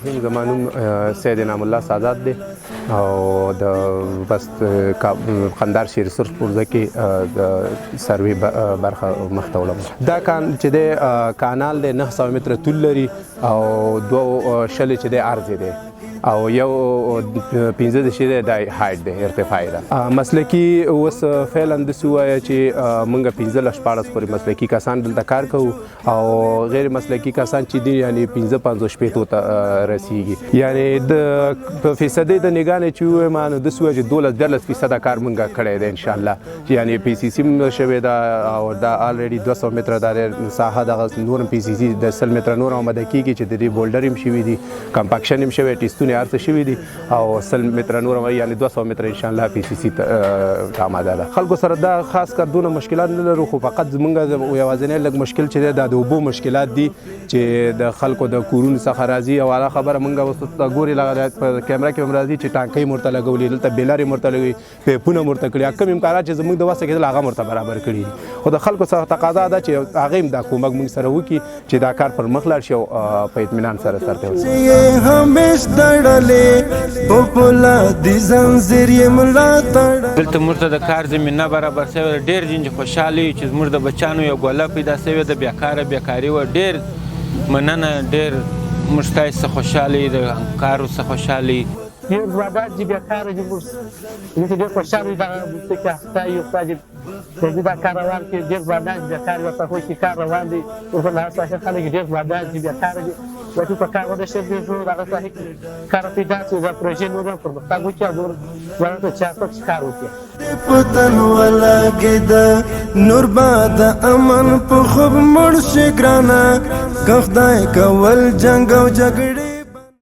الرحیم. زما نوم سید انعام الله سادات دی او د بس قندهار شهري سرخپرزه کې د سروې برخه مخ ته وړم. دا چې دی کانال دی 900 متره طول لري او 2 چې دی عرض دی او یو 15 دی د هایټ دی ارتفاع ده. مسلکي اوس فعلا داسې ووایه چې موږ 15-14 پورې مسلکي کسان دلته کار کوو او غیر مسلکي کسان چې دي یعنې 15-50 ته رسیږي. یعنې د فیصدۍ د نګاه نه چې ووایم نو داسې ووایه چې 12-14% کار موږ کړی دی انشاءالله. یعنې پی سی سی هم شوې ده او دا آلریډي 200 متره دا ساحه دغه نور هم پی سی سی د 100 متره نور آماده کېږي چې د دې بولډر هم شوي دي، کمپاکشن هم شوی، ټیسټونه هر څه شوي دي او 100 متره نور یعنې 200 متره انشاءالله پی سی سی ته آماده ده. خلکو سره دا خاص کار دونه مشکلات نه لرو، خو فقط زموږ یوازینی لږ مشکل چې دی دا د اوبو مشکلات دي چې د خلکو د کورونو څخه راځي. او هغه خبره موږ اوس ګورې په کیمره کې هم راځي چې ټانکۍ مو ورته لګولي، دلته بیلرې مو ورته لګوي، پیپونه مو ورته کړي، کوم امکانات چې زموږ د وسه کېدل هغه مو ورته برابر کړي دي. خو د خلکو څخه تقاضا ده چې هغې هم دا کومک موږ سره وکړي چې دا کار پر مخ لاړ شي او په اطمینان سره سرته دلته موږ ته د کار زمینه برابر شوې ده. ډېر جنج خوشحاله یو چې زموږ د بچیانو یو ګوله پیدا شوې ده، بیکاري وه. ډېر مننه، ډېر موږ ستاسې څخه خوشحاله یو، د کارو څخه خوشحاله یو. ډېر زیات دي بیکاره دي، موږ ډېر خوشحاله یو دغه بوسته کې اخته یو استاد چې دا کار روان کړي. ډېر زیات بیکاره ورته خو چې کار روان دی ورته هغه ساحې خلک ډېر زیات دي بیکاره دي. وایي په کار ونه شي دغه ساحې کې کار پیدا شي، دا پروژې نور هم پرمختګ وکړي او نور ځوانانو ته چارپکس کار وکړي. پتن ولګېده نور به د امن په خوب مړ شي ګرانه، که خدای کول جنګ او جګړې